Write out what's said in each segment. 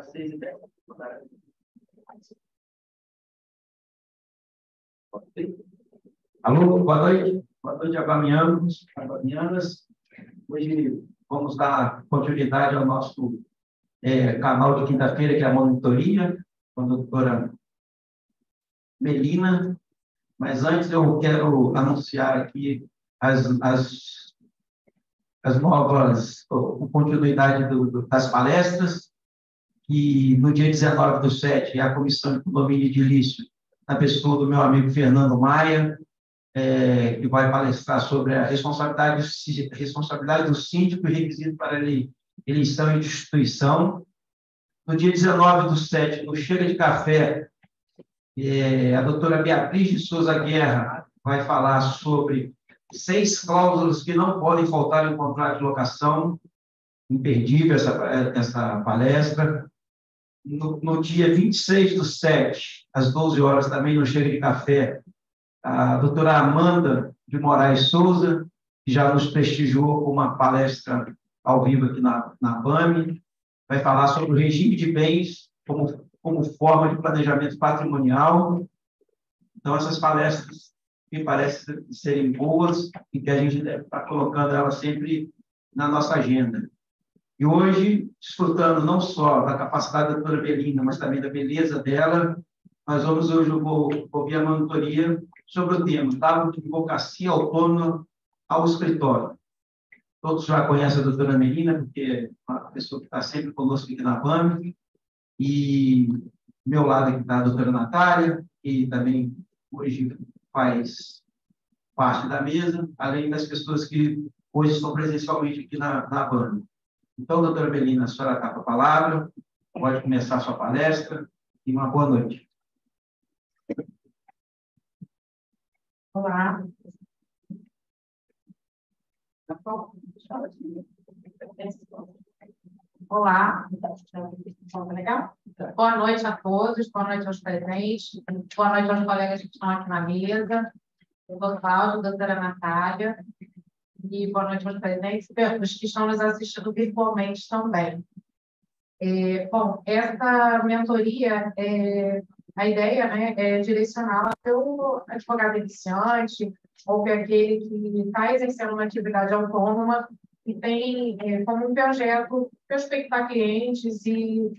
6h10. Alô, boa noite. Boa noite, aguamianos, aguamianas. Hoje vamos dar continuidade ao nosso canal de quinta-feira, que é a monitoria, com a doutora Melina. Mas antes eu quero anunciar aqui as novas, a continuidade das palestras, que no dia 19/7, a Comissão de Condomínio Edilício, na pessoa do meu amigo Fernando Maia, que vai palestrar sobre a responsabilidade do síndico e requisito para eleição e destituição. No dia 19/7, no Chega de Café, a doutora Beatriz de Souza Guerra vai falar sobre 6 cláusulas que não podem faltar em contrato de locação. Imperdível essa palestra. No dia 26/7, às 12 horas, também no Chega de Café, a doutora Amanda de Moraes Souza, que já nos prestigiou com uma palestra ao vivo aqui na BAME, vai falar sobre o regime de bens como forma de planejamento patrimonial. Então, essas palestras me parecem serem boas e que a gente deve estar colocando elas sempre na nossa agenda. E hoje, desfrutando não só da capacidade da doutora Melina, mas também da beleza dela, nós vamos hoje ouvir a monitoria sobre o tema da advocacia autônoma ao escritório. Todos já conhecem a doutora Melina, porque é uma pessoa que está sempre conosco aqui na BAME, e do meu lado aqui está a doutora Natália, que também hoje faz parte da mesa, além das pessoas que hoje estão presencialmente aqui na BAME. Então, doutora Melina, a senhora está com a palavra, pode começar a sua palestra, e uma boa noite. Olá. Olá. Legal? Boa noite a todos, boa noite aos presentes, boa noite aos colegas que estão aqui na mesa, doutor Cláudio, doutora Natália, e boa noite aos presentes e os que estão nos assistindo virtualmente também. Bom, essa mentoria, a ideia, né, é direcioná-la para o advogado iniciante ou para aquele que está exercendo uma atividade autônoma e tem como um projeto prospectar clientes e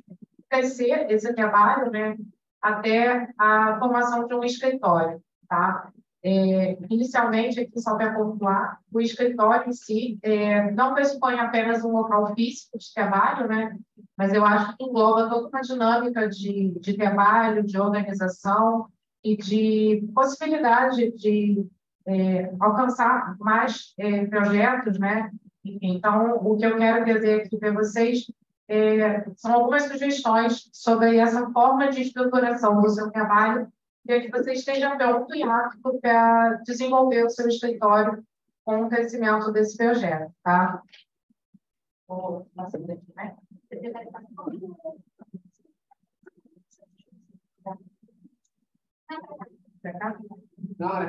crescer esse trabalho, né, até a formação de um escritório, tá? Inicialmente, aqui só para pontuar, o escritório em si não pressupõe apenas um local físico de trabalho, né? Mas eu acho que engloba toda uma dinâmica de trabalho, de organização e de possibilidade de alcançar mais projetos, né? Então, o que eu quero dizer aqui para vocês são algumas sugestões sobre essa forma de estruturação do seu trabalho, para que você esteja pronto e apto para desenvolver o seu escritório com o crescimento desse projeto, tá? Vou passar aqui, né? Não,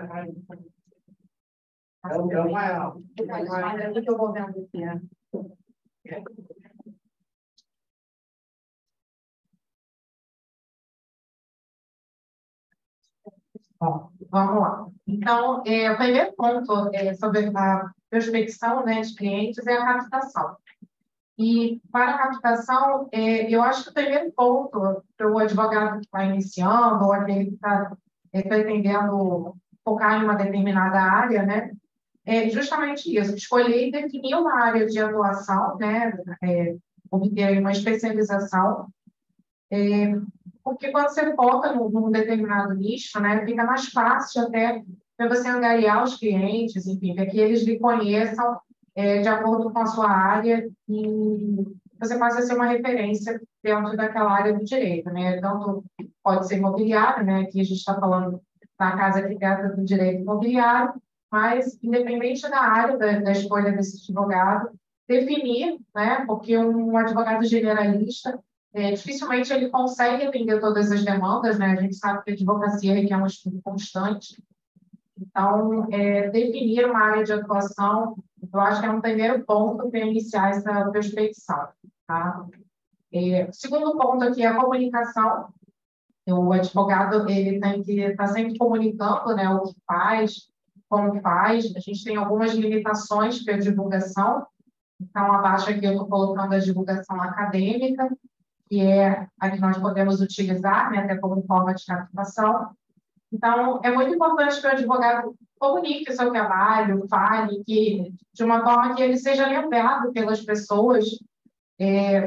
eu vou vendo aqui, né? Bom, vamos lá. Então, o primeiro ponto sobre a prospecção, né, de clientes é a captação. E para a captação, eu acho que o primeiro ponto para o advogado que está iniciando ou aquele que está pretendendo focar em uma determinada área, né, é justamente isso, escolher e definir uma área de atuação, né, obter uma especialização, porque quando você foca num determinado nicho, né, fica mais fácil até para você angariar os clientes, enfim, para que eles lhe conheçam de acordo com a sua área e você passa a ser uma referência dentro daquela área do direito, né? Tanto pode ser imobiliário, né? Aqui a gente está falando da casa que trata do direito imobiliário, mas independente da área da escolha desse advogado, definir, né? Porque um advogado generalista dificilmente ele consegue atender todas as demandas, né? A gente sabe que a advocacia requer um estudo constante. Então, definir uma área de atuação, eu acho que é um primeiro ponto para iniciar essa prospecção, tá? O segundo ponto aqui é a comunicação. O advogado ele tem que estar sempre comunicando, né, o que faz, como faz. A gente tem algumas limitações para a divulgação. Então, abaixo aqui eu estou colocando a divulgação acadêmica, que é a que nós podemos utilizar, né, até como forma de captação. Então, é muito importante que o advogado comunique o seu trabalho, fale, de uma forma que ele seja lembrado pelas pessoas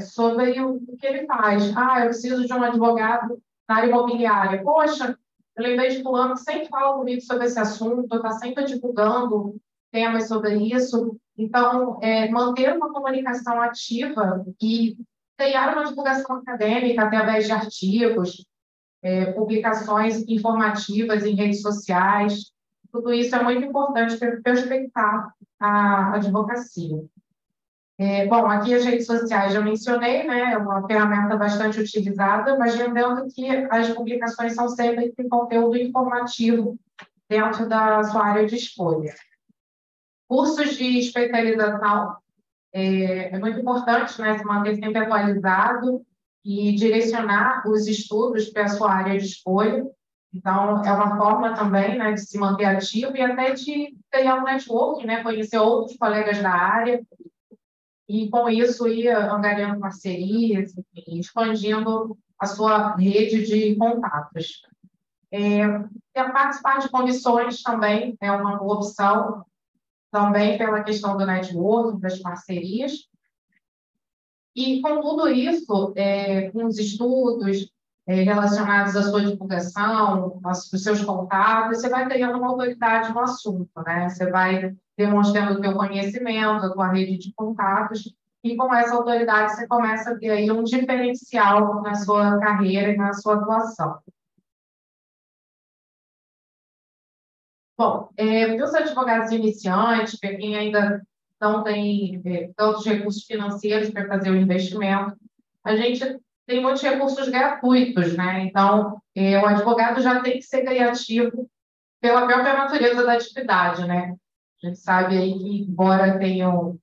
sobre o que ele faz. Eu preciso de um advogado na área imobiliária. Poxa, eu lembrei de fulano que sempre fala comigo sobre esse assunto, está sempre divulgando temas sobre isso. Então, manter uma comunicação ativa e criar uma divulgação acadêmica através de artigos, publicações informativas em redes sociais, tudo isso é muito importante para prospectar a advocacia. Bom, aqui as redes sociais já mencionei, né? É uma ferramenta bastante utilizada, mas lembrando que as publicações são sempre de conteúdo informativo dentro da sua área de escolha. Cursos de especialização, é muito importante, né, se manter sempre atualizado e direcionar os estudos para a sua área de escolha. Então, é uma forma também, né, de se manter ativo e até de criar um networking, né, conhecer outros colegas da área e, com isso, ir angariando parcerias, enfim, expandindo a sua rede de contatos. Participar de comissões também é uma boa opção, também pela questão do networking, das parcerias. E, com tudo isso, com os estudos relacionados à sua divulgação, aos seus contatos, você vai criando uma autoridade no assunto, né? Você vai demonstrando o seu conhecimento, a sua rede de contatos, e com essa autoridade você começa a ter aí um diferencial na sua carreira e na sua atuação. Bom, para os advogados iniciantes, para quem ainda não tem tantos recursos financeiros para fazer o investimento, a gente tem muitos recursos gratuitos, né? Então, o advogado já tem que ser criativo pela própria natureza da atividade, né? A gente sabe aí que, embora tenham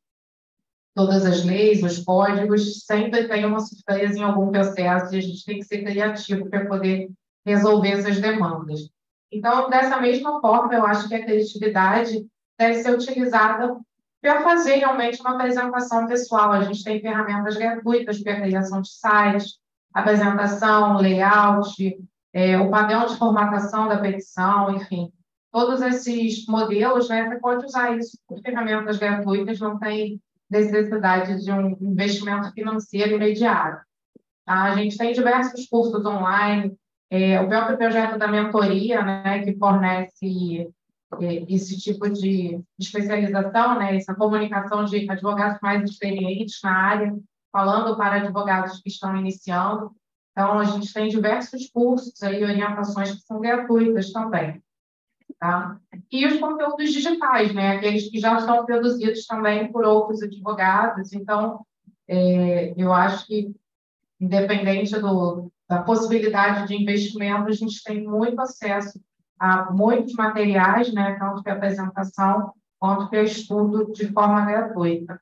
todas as leis, os códigos, sempre tem uma surpresa em algum processo e a gente tem que ser criativo para poder resolver essas demandas. Então, dessa mesma forma, eu acho que a criatividade deve ser utilizada para fazer realmente uma apresentação pessoal. A gente tem ferramentas gratuitas para a criação de sites, apresentação, layout, o padrão de formatação da petição, enfim. Todos esses modelos, né, você pode usar isso por ferramentas gratuitas, não tem necessidade de um investimento financeiro imediato. Tá? A gente tem diversos cursos online, o próprio projeto da mentoria, né, que fornece esse tipo de especialização, né, essa comunicação de advogados mais experientes na área, falando para advogados que estão iniciando. Então, a gente tem diversos cursos aí, orientações que são gratuitas também. Tá? E os conteúdos digitais, né, aqueles que já são produzidos também por outros advogados. Então, eu acho que, independente da possibilidade de investimento, a gente tem muito acesso a muitos materiais, né, tanto para apresentação quanto para estudo de forma gratuita.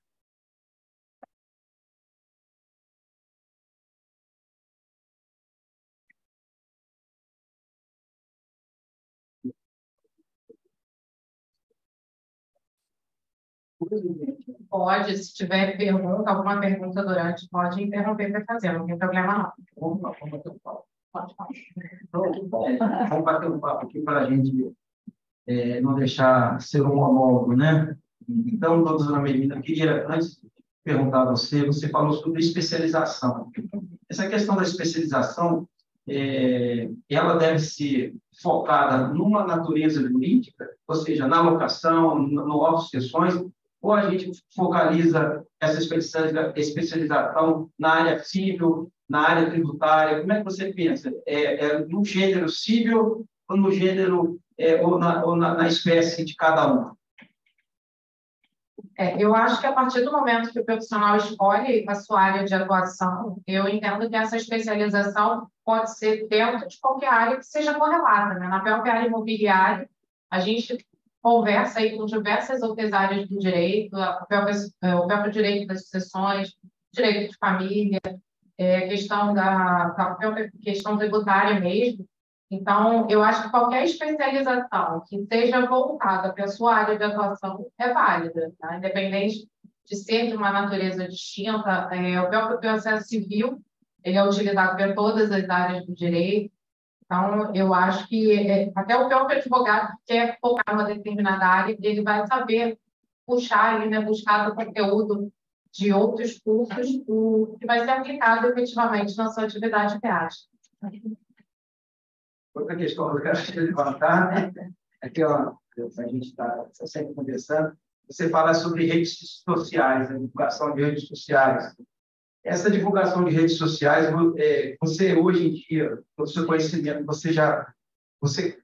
Pode, se tiver alguma pergunta durante, pode interromper para fazer, não tem problema não. Pode falar. Vamos bater um papo aqui para a gente não deixar ser um monólogo, né? Então, doutora Melina, eu queria, antes de perguntar a você, você falou sobre especialização. Essa questão da especialização, ela deve ser focada numa natureza jurídica, ou seja, na locação, no auto-sessões, ou a gente focaliza essa especialização na área civil, na área tributária? Como é que você pensa? No gênero civil ou no gênero, ou na espécie de cada um? Eu acho que a partir do momento que o profissional escolhe a sua área de atuação, eu entendo que essa especialização pode ser dentro de qualquer área que seja correlata, né? Na própria área imobiliária, a gente conversa aí com diversas outras áreas do direito, o próprio direito das sucessões, direito de família, questão da questão tributária mesmo. Então, eu acho que qualquer especialização que seja voltada para a sua área de atuação é válida, tá? Independente de ser de uma natureza distinta, o próprio processo civil, ele é utilizado para todas as áreas do direito. Então, eu acho que até o próprio advogado que quer focar numa determinada área, ele vai saber puxar, né, buscar o conteúdo de outros cursos, que vai ser aplicado efetivamente na sua atividade prática. Outra questão que eu quero levantar, aqui, ó, a gente está sempre conversando, você fala sobre redes sociais, a divulgação de redes sociais. Essa divulgação de redes sociais, você hoje em dia, com o seu conhecimento,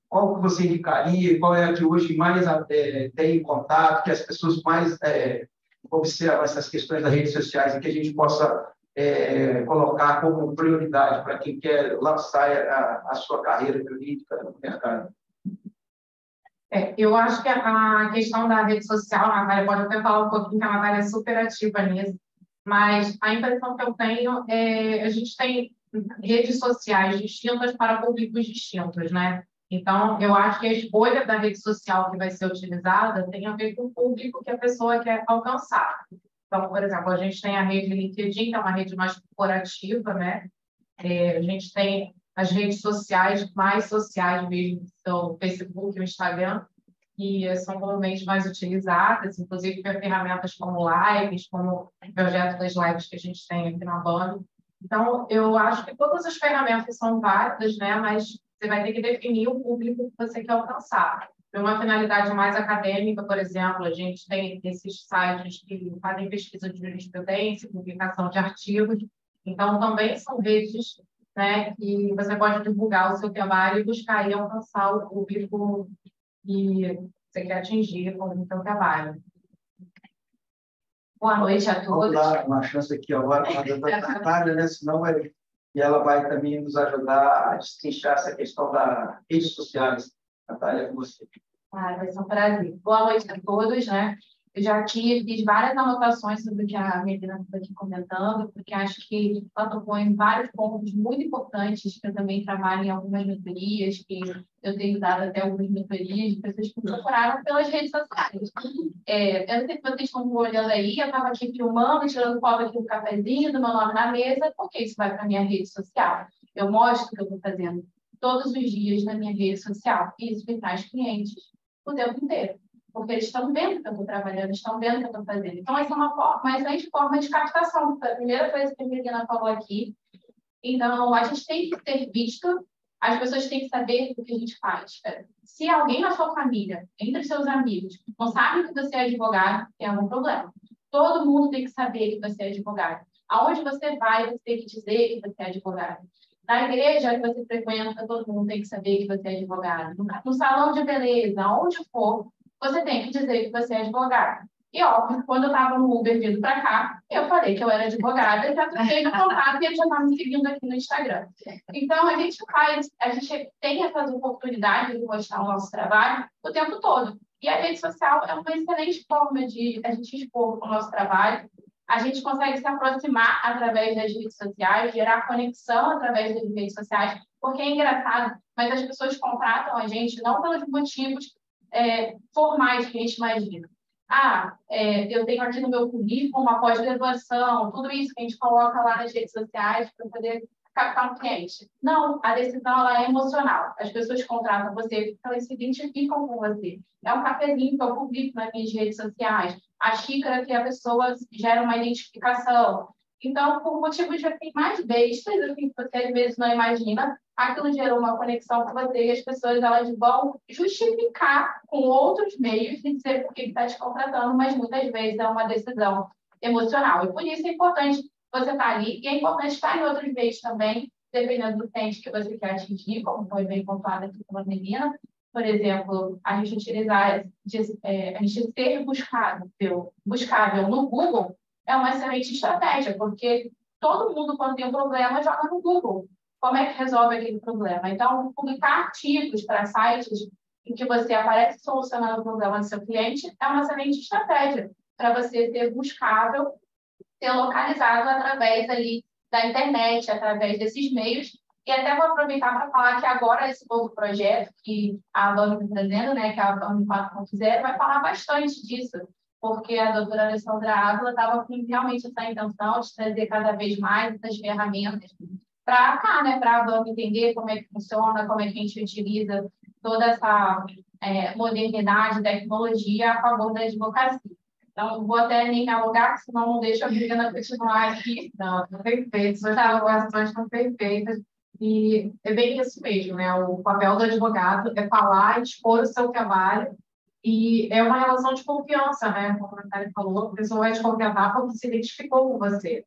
qual que você indicaria, qual é a que hoje mais tem contato, que as pessoas mais observam essas questões das redes sociais e que a gente possa colocar como prioridade para quem quer lançar a sua carreira jurídica no mercado? Eu acho que a questão da rede social, a Natália pode até falar um pouquinho, que a Natália é super ativa nisso, mas a impressão que eu tenho a gente tem redes sociais distintas para públicos distintos, né? Então, eu acho que a escolha da rede social que vai ser utilizada tem a ver com o público que a pessoa quer alcançar. Então, por exemplo, a gente tem a rede LinkedIn, que é uma rede mais corporativa, né? A gente tem as redes sociais mais sociais mesmo, que são o Facebook e o Instagram, que são comumente mais utilizadas, inclusive por ferramentas como lives, como o projeto das lives que a gente tem aqui na banda. Então, eu acho que todas as ferramentas são válidas, né? Mas você vai ter que definir o público que você quer alcançar. Para uma finalidade mais acadêmica, por exemplo, a gente tem esses sites que fazem pesquisa de jurisprudência, publicação de artigos. Então, também são redes, né, que você pode divulgar o seu trabalho e buscar e alcançar o público que você quer atingir com o seu trabalho. Boa noite a todos. Vamos dar uma chance aqui agora para a doutora Natália, né? Senão e ela vai também nos ajudar a destrinchar essa questão das redes sociais. Natália, com você. Vai ser um prazer. Boa noite a todos, né? Eu já aqui fiz várias anotações sobre o que a Medina está aqui comentando, porque acho que ela tocou em vários pontos muito importantes, que eu também trabalho em algumas mentorias, que eu tenho dado até algumas mentorias de pessoas que me procuraram pelas redes sociais. Eu não sei se vocês estão olhando aí, eu estava aqui filmando, tirando foto aqui do cafezinho, do meu nome na mesa, porque isso vai para a minha rede social. Eu mostro o que eu estou fazendo todos os dias na minha rede social, e isso me traz clientes o tempo inteiro. Porque eles estão vendo que eu estou trabalhando, estão vendo o que eu estou fazendo. Então, essa é uma excelente forma de captação. Foi a primeira coisa que a Medina falou aqui. Então, a gente tem que ser visto, as pessoas têm que saber o que a gente faz. Se alguém na sua família, entre seus amigos, não sabe que você é advogado, tem algum problema. Todo mundo tem que saber que você é advogado. Aonde você vai, você tem que dizer que você é advogado. Na igreja que você frequenta, todo mundo tem que saber que você é advogado. No salão de beleza, aonde for, você tem que dizer que você é advogado. E, óbvio, quando eu estava no Uber vindo para cá, eu falei que eu era advogada, já troquei no contato e ele já está me seguindo aqui no Instagram. Então, a gente tem essas oportunidades de mostrar o nosso trabalho o tempo todo. E a rede social é uma excelente forma de a gente expor o nosso trabalho. A gente consegue se aproximar através das redes sociais, gerar conexão através das redes sociais, porque é engraçado, mas as pessoas contratam a gente não pelos motivos formais que a gente imagina. Eu tenho aqui no meu currículo uma pós-graduação, tudo isso que a gente coloca lá nas redes sociais para poder captar um cliente. Não, a decisão ela é emocional. As pessoas contratam você porque elas se identificam com você. É um cafezinho que eu publico nas minhas redes sociais, a xícara que a pessoa gera uma identificação. Então, por motivos assim, mais bestas, assim, que você às vezes não imagina, aquilo gerou uma conexão com você e as pessoas elas vão justificar com outros meios de dizer por que está te contratando, mas muitas vezes é uma decisão emocional. E por isso é importante você estar ali, e é importante estar em outros meios também, dependendo do cliente que você quer atingir, como foi bem pontuado aqui pela menina. Por exemplo, a gente utilizar, a gente ser buscável no Google é uma excelente estratégia, porque todo mundo, quando tem um problema, joga no Google. Como é que resolve aquele problema? Então, publicar artigos para sites em que você aparece solucionando o problema do seu cliente é uma excelente estratégia para você ser buscável, ser localizado através ali da internet, através desses meios. E até vou aproveitar para falar que agora esse novo projeto que a Alane está trazendo, né, que é a Alane 4.0, vai falar bastante disso, porque a doutora Alessandra Ávila estava com realmente essa intenção de trazer cada vez mais essas ferramentas para cá, né, para a Alane entender como é que funciona, como é que a gente utiliza toda essa modernidade, tecnologia a favor da advocacia. Então, vou até nem alugar, senão não deixa a Juliana continuar aqui. Não, perfeito, as elaborações estão perfeitas. E é bem isso mesmo, né? O papel do advogado é falar, expor o seu trabalho, e é uma relação de confiança, né? Como a Natália falou, a pessoa vai te contratar porque se identificou com você,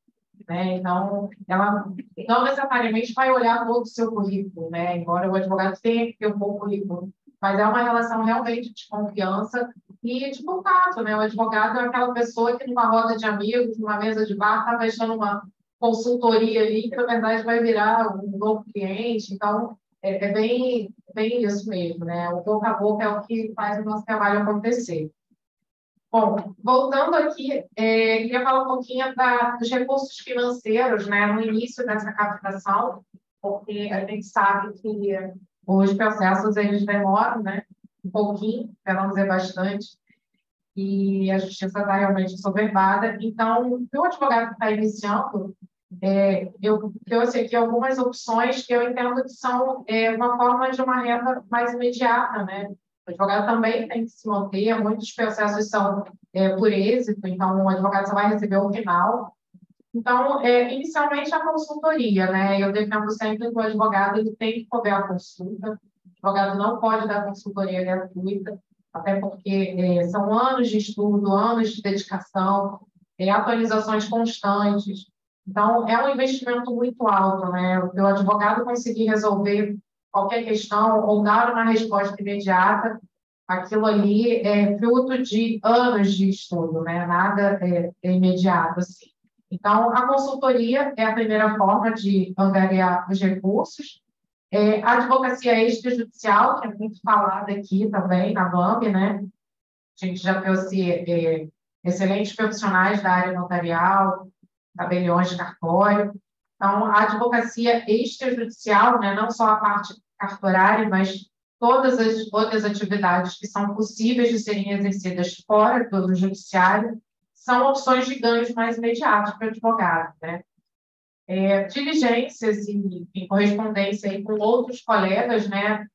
né? Então, ela não necessariamente vai olhar todo o seu currículo, né? Embora o advogado tenha que ter um bom currículo, mas é uma relação realmente de confiança e de contato, né? O advogado é aquela pessoa que numa roda de amigos, numa mesa de bar, está fechando uma consultoria ali, que na verdade vai virar um novo cliente. Então, é bem isso mesmo, né? O boca a boca é o que faz o nosso trabalho acontecer. Bom, voltando aqui, queria falar um pouquinho dos recursos financeiros, né, no início dessa captação, porque a gente sabe que os processos eles demoram, né, um pouquinho, para não dizer bastante, e a justiça está realmente soberbada. Então, o advogado que está iniciando, eu trouxe aqui algumas opções que eu entendo que são uma forma de uma renda mais imediata, né? O advogado também tem que se manter, muitos processos são por êxito, então o advogado só vai receber o final. Então, inicialmente a consultoria, né? Eu defendo sempre que o advogado ele tem que cobrar a consulta, o advogado não pode dar consultoria gratuita, até porque são anos de estudo, anos de dedicação, atualizações constantes. Então, é um investimento muito alto, né? O advogado conseguir resolver qualquer questão ou dar uma resposta imediata, aquilo ali é fruto de anos de estudo, né? Nada é imediato, assim. Então, a consultoria é a primeira forma de angariar os recursos. A advocacia extrajudicial, que é muito falada aqui também, na BAME, né? A gente já trouxe excelentes profissionais da área notarial, tabeliões de cartório. Então, a advocacia extrajudicial, né, não só a parte cartorária, mas todas as outras atividades que são possíveis de serem exercidas fora do judiciário, são opções de ganhos mais imediatos para o advogado, né? Diligências e correspondência aí com outros colegas, né?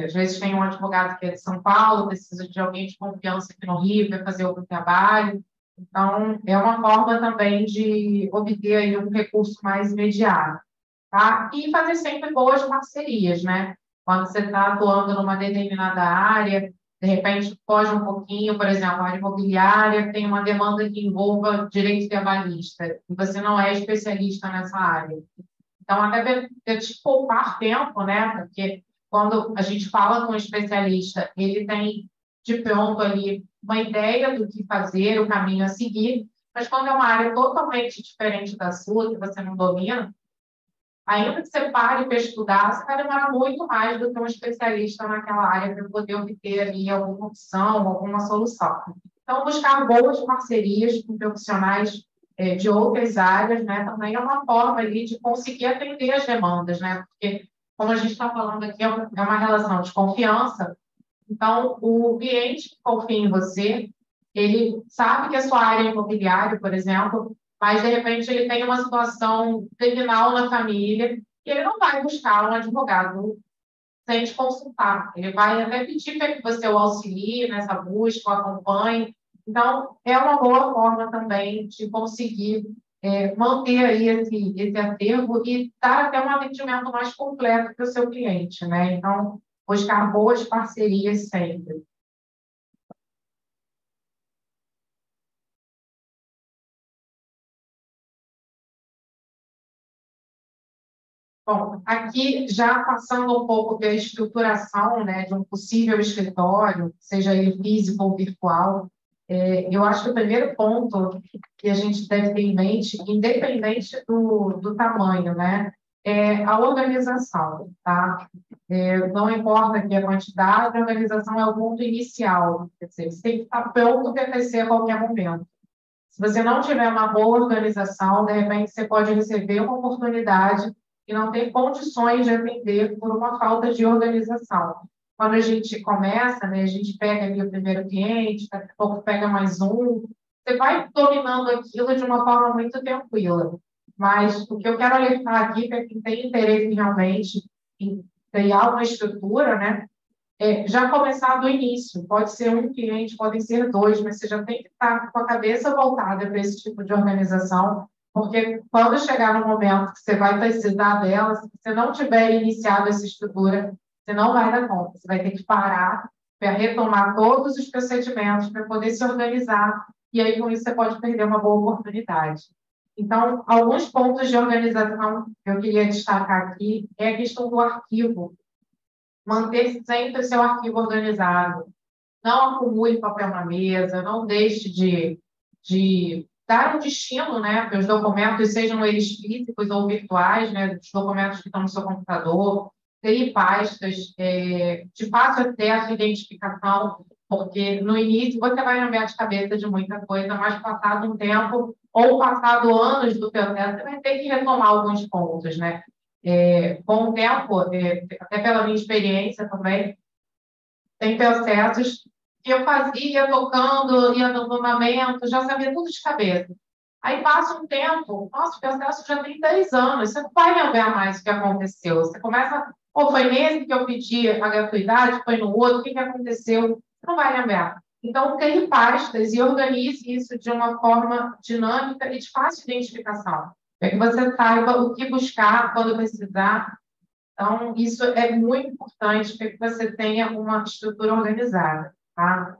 Às vezes tem um advogado que é de São Paulo, precisa de alguém de confiança aqui no Rio para fazer algum trabalho. Então, é uma forma também de obter aí um recurso mais imediato, tá? E fazer sempre boas parcerias, né? Quando você está atuando numa determinada área, de repente foge um pouquinho, por exemplo, a área imobiliária tem uma demanda que envolva direito trabalhista, e você não é especialista nessa área. Então, até para te poupar tempo, né? Porque quando a gente fala com um especialista, ele tem de pronto ali uma ideia do que fazer, o caminho a seguir, mas quando é uma área totalmente diferente da sua, que você não domina, ainda que você pare para estudar, você vai demorar muito mais do que um especialista naquela área para poder obter ali alguma opção, alguma solução. Então, buscar boas parcerias com profissionais de outras áreas, né, também é uma forma ali de conseguir atender as demandas, né, porque, como a gente está falando aqui, é uma relação de confiança. Então, o cliente que confia em você, ele sabe que a sua área é imobiliária, por exemplo, mas, de repente, ele tem uma situação criminal na família e ele não vai buscar um advogado sem te consultar. Ele vai até pedir para que você o auxilie nessa busca, o acompanhe. Então, é uma boa forma também de conseguir manter aí esse acervo e dar até um atendimento mais completo para o seu cliente, né? Então, buscar boas parcerias sempre. Bom, aqui já passando um pouco pela estruturação, né, de um possível escritório, seja ele físico ou virtual, eu acho que o primeiro ponto que a gente deve ter em mente, independente do tamanho, né, é a organização, tá? Não importa aqui a quantidade, a organização é o ponto inicial, quer dizer, você tem que estar pronto para crescer a qualquer momento. Se você não tiver uma boa organização, de repente você pode receber uma oportunidade e não ter condições de atender por uma falta de organização. Quando a gente começa, né, a gente pega ali o primeiro cliente, daqui a pouco pega mais um, você vai dominando aquilo de uma forma muito tranquila. Mas o que eu quero alertar aqui para quem tem interesse realmente em criar uma estrutura, né, já começar do início. Pode ser um cliente, podem ser dois, mas você já tem que estar com a cabeça voltada para esse tipo de organização, porque quando chegar no momento que você vai precisar dela, se você não tiver iniciado essa estrutura, você não vai dar conta. Você vai ter que parar para retomar todos os procedimentos para poder se organizar, e aí com isso você pode perder uma boa oportunidade. Então, alguns pontos de organização que eu queria destacar aqui é a questão do arquivo. Manter sempre o seu arquivo organizado. Não acumule papel na mesa, não deixe de dar um destino, né, para os documentos, sejam eles físicos ou virtuais, né, os documentos que estão no seu computador, crie pastas de fácil acesso e identificação, porque no início você vai lembrar de cabeça de muita coisa, mas passado um tempo ou passado anos do teu tempo, você vai ter que retomar alguns pontos, né? Com o tempo, até pela minha experiência também, tem processos que eu fazia tocando, ia no fundamento, já sabia tudo de cabeça. Aí passa um tempo, nossa, o processo já tem 10 anos, você não vai lembrar mais o que aconteceu. Você começa, ou foi nesse que eu pedi a gratuidade, foi no outro, o que aconteceu? Você não vai lembrar. Então, crie pastas e organize isso de uma forma dinâmica e de fácil identificação, para que você saiba o que buscar quando precisar. Então, isso é muito importante para que você tenha uma estrutura organizada, tá?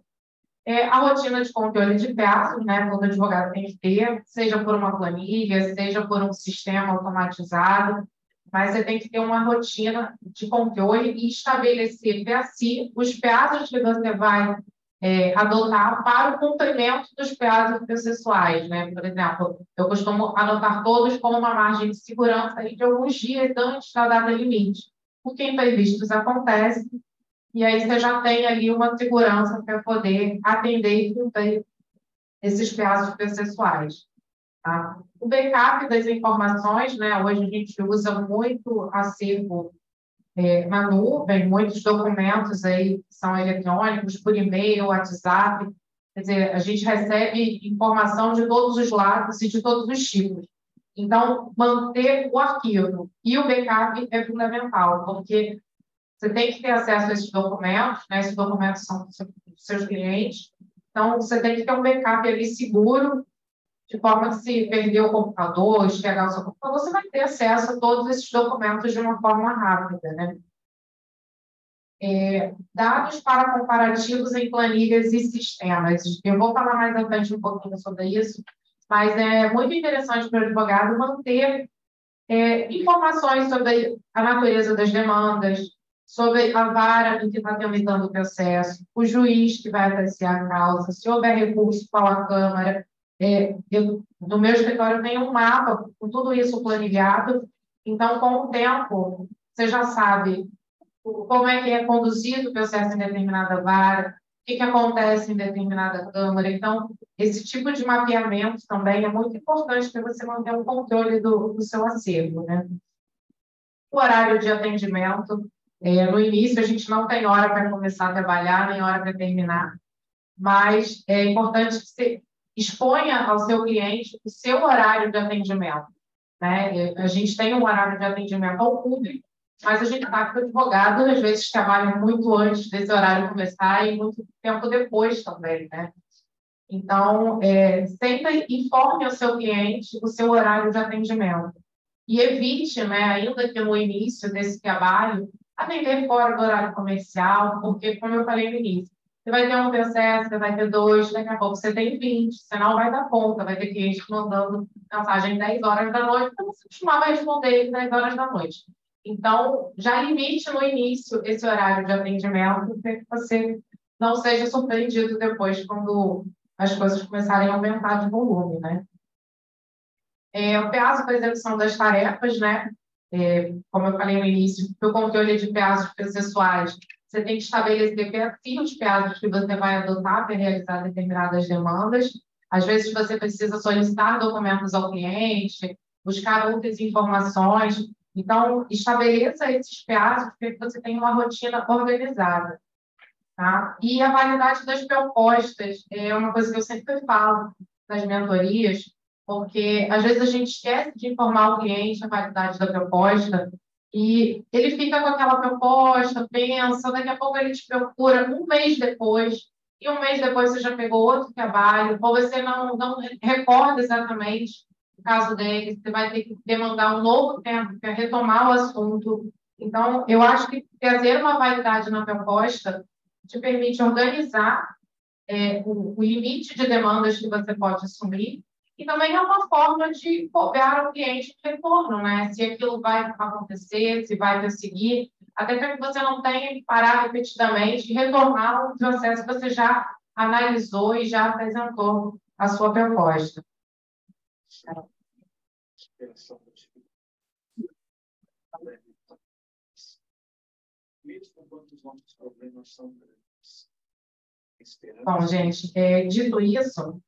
A rotina de controle de prazos, né? Todo advogado tem que ter, seja por uma planilha, seja por um sistema automatizado, mas você tem que ter uma rotina de controle e estabelecer para si os prazos que você vai adotar para o cumprimento dos prazos processuais, né? Por exemplo, eu costumo anotar todos com uma margem de segurança de alguns dias antes da data limite, porque imprevistos acontecem, e aí você já tem ali uma segurança para poder atender e cumprir esses prazos processuais. Tá? O backup das informações, né? Hoje a gente usa muito acervo na nuvem, muitos documentos aí são eletrônicos, por e-mail, WhatsApp. Quer dizer, a gente recebe informação de todos os lados e de todos os tipos. Então, manter o arquivo e o backup é fundamental, porque você tem que ter acesso a esses documentos, né? Esses documentos são dos seus clientes. Então, você tem que ter um backup ali seguro, de forma que se perder o computador, estragar o seu computador, você vai ter acesso a todos esses documentos de uma forma rápida, né? Dados para comparativos em planilhas e sistemas. Eu vou falar mais à frente um pouquinho sobre isso, mas é muito interessante para o advogado manter informações sobre a natureza das demandas, sobre a vara em que está tramitando o processo, o juiz que vai apreciar a causa, se houver recurso, qual a Câmara. No meu escritório tem um mapa com tudo isso planilhado, então, com o tempo, você já sabe como é que é conduzido o processo em determinada vara, o que acontece em determinada Câmara. Então, esse tipo de mapeamento também é muito importante para você manter um controle do seu acervo, né? O horário de atendimento, no início a gente não tem hora para começar a trabalhar, nem hora para terminar, mas é importante que você exponha ao seu cliente o seu horário de atendimento, né? A gente tem um horário de atendimento ao público, mas a gente sabe que o advogado, às vezes, trabalha muito antes desse horário começar e muito tempo depois também, né? Então, sempre informe ao seu cliente o seu horário de atendimento. E evite, né, ainda que no início desse trabalho, atender fora do horário comercial, porque, como eu falei no início, você vai ter um processo, você vai ter dois, daqui a pouco você tem 20, você não vai dar conta, vai ter cliente mandando mensagem 10 horas da noite, então você costumava responder 10 horas da noite. Então, já limite no início esse horário de atendimento, para que você não seja surpreendido depois quando as coisas começarem a aumentar de volume, né? O prazo para execução das tarefas, né? Como eu falei no início, para o controle de prazos processuais, você tem que estabelecer os prazos que você vai adotar para realizar determinadas demandas. Às vezes você precisa solicitar documentos ao cliente, buscar outras informações. Então, estabeleça esses prazos para que você tenha uma rotina organizada. Tá? E a validade das propostas é uma coisa que eu sempre falo nas mentorias, porque às vezes a gente esquece de informar o cliente a validade da proposta e ele fica com aquela proposta, pensa, daqui a pouco ele te procura um mês depois, e um mês depois você já pegou outro trabalho, ou você não recorda exatamente o caso dele, você vai ter que demandar um novo tempo para retomar o assunto. Então, eu acho que trazer uma validade na proposta te permite organizar o limite de demandas que você pode assumir e também é uma forma de cobrar ao cliente de retorno, né? Se aquilo vai acontecer, se vai prosseguir, até para que você não tenha que parar repetidamente e retornar um processo que você já analisou e já apresentou a sua proposta. Mesmo quando os nossos problemas são grandes. Bom, gente, dito isso,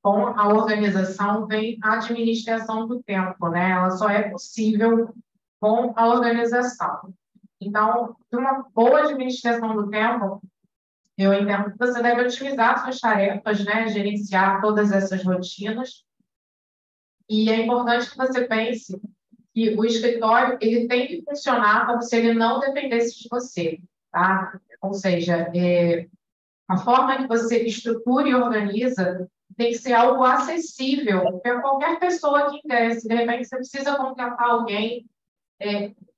com a organização vem a administração do tempo, né? Ela só é possível com a organização. Então, de uma boa administração do tempo, eu entendo que você deve otimizar suas tarefas, né? Gerenciar todas essas rotinas. E é importante que você pense que o escritório ele tem que funcionar como se ele não dependesse de você, tá? Ou seja, a forma que você estrutura e organiza tem que ser algo acessível para qualquer pessoa que interesse. De repente, você precisa contratar alguém,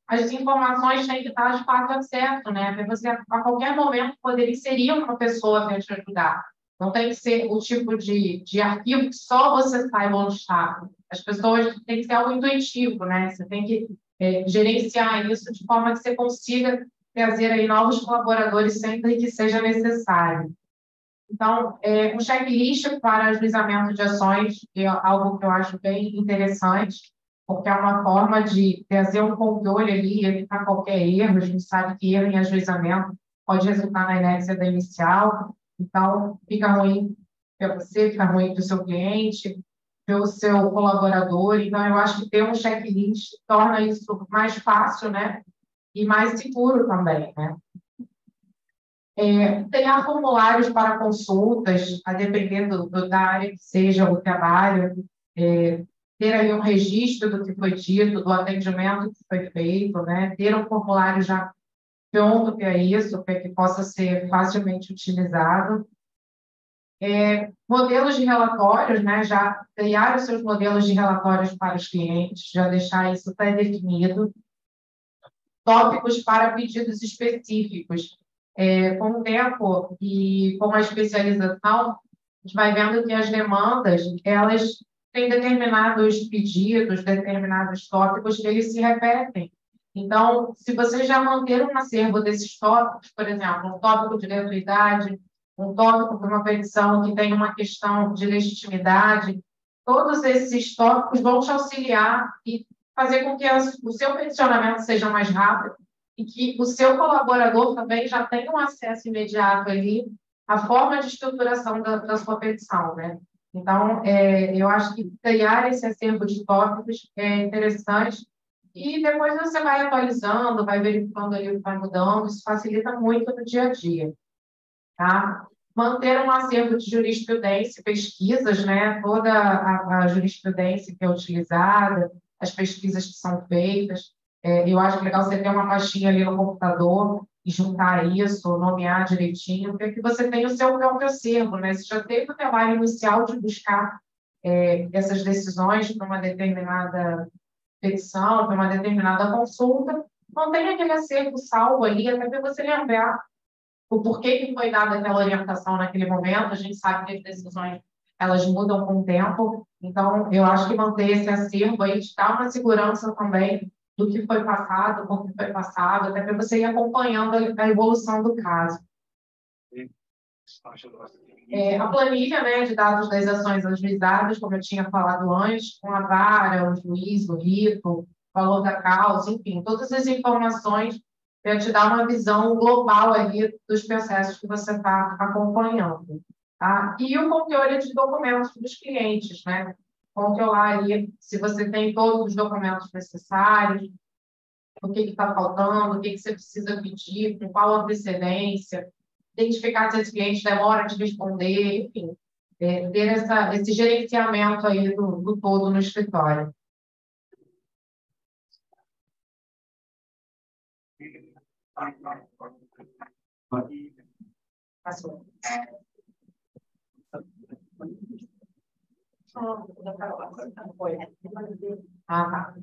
as informações têm que estar de fato certo, né? Para você, a qualquer momento, poder inserir uma pessoa para te ajudar. Não tem que ser o tipo de arquivo que só você saiba onde está. As pessoas têm que ser algo intuitivo, né? Você tem que gerenciar isso de forma que você consiga trazer aí novos colaboradores sempre que seja necessário. Então, um checklist para ajuizamento de ações é algo que eu acho bem interessante, porque é uma forma de trazer um controle ali, evitar qualquer erro. A gente sabe que erro em ajuizamento pode resultar na inércia da inicial, então fica ruim para você, fica ruim para o seu cliente, para o seu colaborador. Então, eu acho que ter um checklist torna isso mais fácil, né? E mais seguro também, né? Criar formulários para consultas, a depender da área que seja o trabalho, ter aí um registro do que foi dito, do atendimento que foi feito, né? Ter um formulário já pronto para isso, para que possa ser facilmente utilizado. Modelos de relatórios, né? Já criar os seus modelos de relatórios para os clientes, já deixar isso pré-definido. Tópicos para pedidos específicos. Com o tempo e com a especialização, a gente vai vendo que as demandas, elas têm determinados pedidos, determinados tópicos que eles se repetem. Então, se você já manter um acervo desses tópicos, por exemplo, um tópico de gratuidade, um tópico para uma petição que tem uma questão de legitimidade, todos esses tópicos vão te auxiliar e fazer com que o seu peticionamento seja mais rápido e que o seu colaborador também já tenha um acesso imediato ali à forma de estruturação da sua petição, né? Então, eu acho que criar esse acervo de tópicos é interessante e depois você vai atualizando, vai verificando ali o que vai mudando, isso facilita muito no dia a dia, tá? Manter um acervo de jurisprudência, pesquisas, né? Toda a jurisprudência que é utilizada, as pesquisas que são feitas. Eu acho legal você ter uma pastinha ali no computador e juntar isso, nomear direitinho, para que você tenha o seu próprio acervo, né? Você já teve o trabalho inicial de buscar essas decisões para uma determinada petição, para uma determinada consulta, mantenha aquele acervo salvo ali, até para você lembrar o porquê que foi dada aquela orientação naquele momento. A gente sabe que as decisões elas mudam com o tempo, então eu acho que manter esse acervo aí te dá uma segurança também do que foi passado, como que foi passado, até para você ir acompanhando a evolução do caso. A planilha, né, de dados das ações ajuizadas, como eu tinha falado antes, com a vara, o juiz, o rito, o valor da causa, enfim, todas as informações para te dar uma visão global ali dos processos que você está acompanhando. Tá? E o controle de documentos dos clientes, né? Controlar ali se você tem todos os documentos necessários, o que está faltando, o que você precisa pedir, com qual antecedência, identificar se esse cliente demora de responder, enfim, ter esse gerenciamento aí do todo no escritório. Passou. Tá.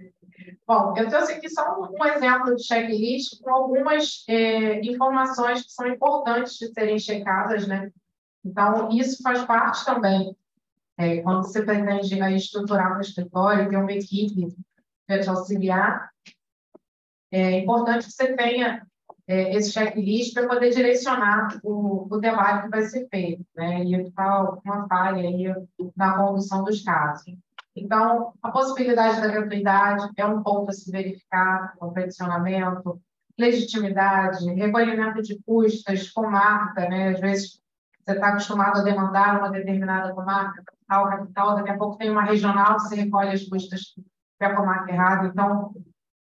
Bom, eu trouxe aqui só um exemplo de checklist com algumas informações que são importantes de serem checadas, né? Então, isso faz parte também, quando você pretende aí, estruturar um escritório, ter uma equipe para te auxiliar, é importante que você tenha esse checklist para poder direcionar o trabalho que vai ser feito, né? E evitar uma falha aí na condução dos casos. Então, a possibilidade da gratuidade é um ponto a se verificar, o peticionamento, legitimidade, recolhimento de custas com marca, né? Às vezes, você está acostumado a demandar uma determinada comarca, capital, daqui a pouco tem uma regional, você recolhe as custas para a comarca errada. Então,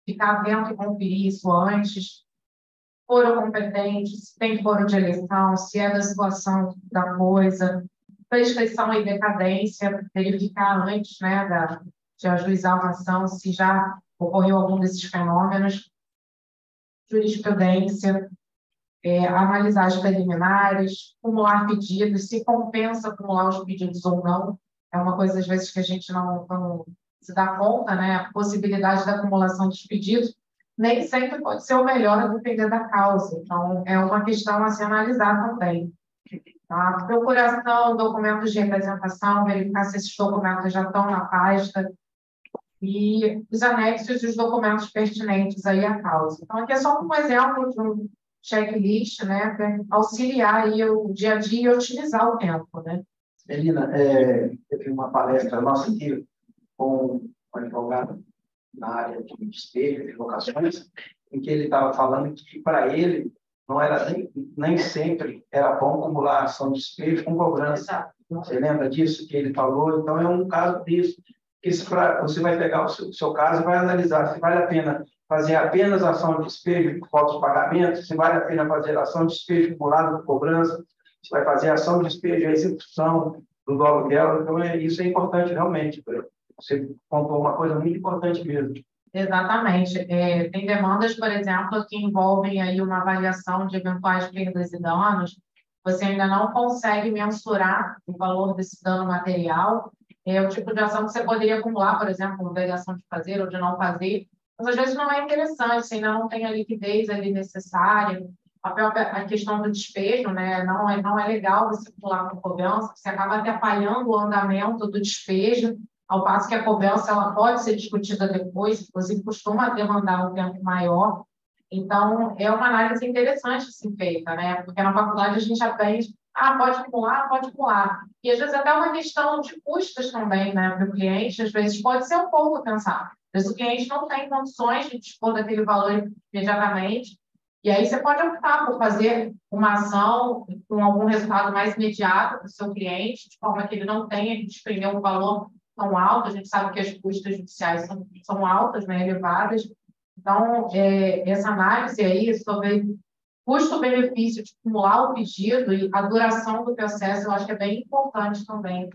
ficar atento e conferir isso antes. Foro competente, se tem foro de eleição, se é da situação da coisa, prescrição e decadência, verificar antes, né, de ajuizar uma ação, se já ocorreu algum desses fenômenos, jurisprudência, analisar as preliminares, acumular pedidos, se compensa acumular os pedidos ou não, é uma coisa, às vezes, que a gente não se dá conta, né, a possibilidade da acumulação dos pedidos, nem sempre pode ser o melhor a depender da causa. Então, é uma questão a se analisar também. Tá? Procuração, documentos de representação, verificar se esses documentos já estão na pasta e os anexos e os documentos pertinentes aí à causa. Então, aqui é só um exemplo de um checklist, né, para auxiliar aí o dia a dia e otimizar o tempo, né? Melina, teve uma palestra nossa aqui com um advogado na área de despejo, de locações, em que ele estava falando que, para ele, não era nem sempre era bom acumular ação de despejo com cobrança. Exato. Você lembra disso que ele falou? Então, é um caso disso. Que você vai pegar o seu caso e vai analisar se vale a pena fazer apenas ação de despejo com falta de pagamento, se vale a pena fazer ação de despejo acumulado com cobrança, se vai fazer ação de despejo a execução do aluguel. Então, isso é importante realmente. Você contou uma coisa muito importante mesmo. Exatamente. Tem demandas, por exemplo, que envolvem aí uma avaliação de eventuais perdas e danos. Você ainda não consegue mensurar o valor desse dano material. É o tipo de ação que você poderia acumular, por exemplo, uma obrigação de fazer ou de não fazer. Mas, às vezes, não é interessante, você ainda não tem a liquidez ali necessária. A questão do despejo, né? Não é legal você acumular com cobrança, você acaba atrapalhando o andamento do despejo, ao passo que a cobrança ela pode ser discutida depois, inclusive costuma demandar um tempo maior. Então, é uma análise interessante assim, feita, né? Porque na faculdade a gente aprende, pode acumular, pode acumular. E às vezes até uma questão de custos também, né? Para o cliente, às vezes pode ser um pouco pensar. Às vezes o cliente não tem condições de dispor daquele valor imediatamente, e aí você pode optar por fazer uma ação com algum resultado mais imediato para o seu cliente, de forma que ele não tenha que desprender um valor tão alto. A gente sabe que as custas judiciais são altas, né, elevadas. Então, essa análise aí sobre custo-benefício de acumular o pedido e a duração do processo, eu acho que é bem importante também.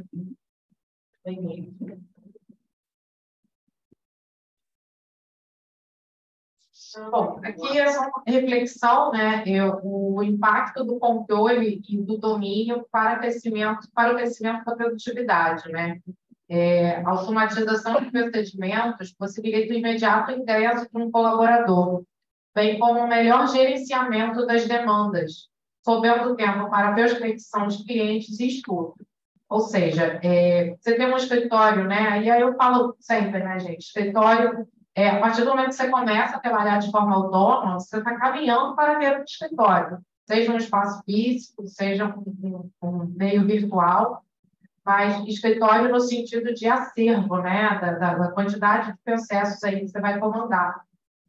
Bom, aqui é só uma reflexão, né? O impacto do controle e do domínio para o crescimento da produtividade, né? A automatização de procedimentos possibilita o imediato ingresso de um colaborador, bem como o melhor gerenciamento das demandas, sobrando tempo para a prospecção de clientes e estudo. Ou seja, você tem um escritório, né? E aí eu falo sempre, né, gente? Escritório, a partir do momento que você começa a trabalhar de forma autônoma, você está caminhando para ter um escritório, seja um espaço físico, seja um meio virtual, mas escritório no sentido de acervo, né? Da quantidade de processos aí que você vai comandar.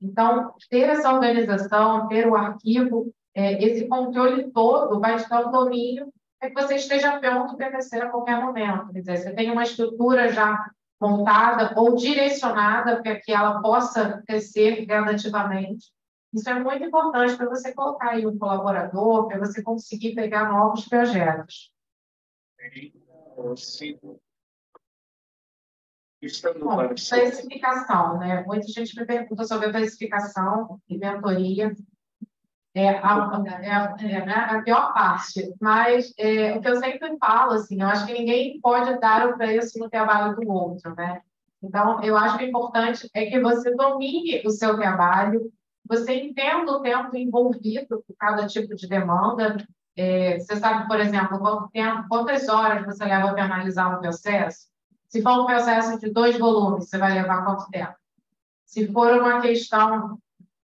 Então, ter essa organização, ter o arquivo, esse controle todo vai te dar um domínio é que você esteja pronto para crescer a qualquer momento. Quer dizer, você tem uma estrutura já montada ou direcionada para que ela possa crescer gradativamente. Isso é muito importante para você colocar aí um colaborador, para você conseguir pegar novos projetos. Bom, precificação, né? Muita gente me pergunta sobre a precificação e mentoria. É a pior parte, mas o que eu sempre falo, assim, eu acho que ninguém pode dar o preço no trabalho do outro, né? Então, eu acho que o importante é que você domine o seu trabalho, você entenda o tempo envolvido por cada tipo de demanda. Você sabe, por exemplo, quantas horas você leva para analisar um processo? Se for um processo de 2 volumes, você vai levar quanto tempo? Se for uma questão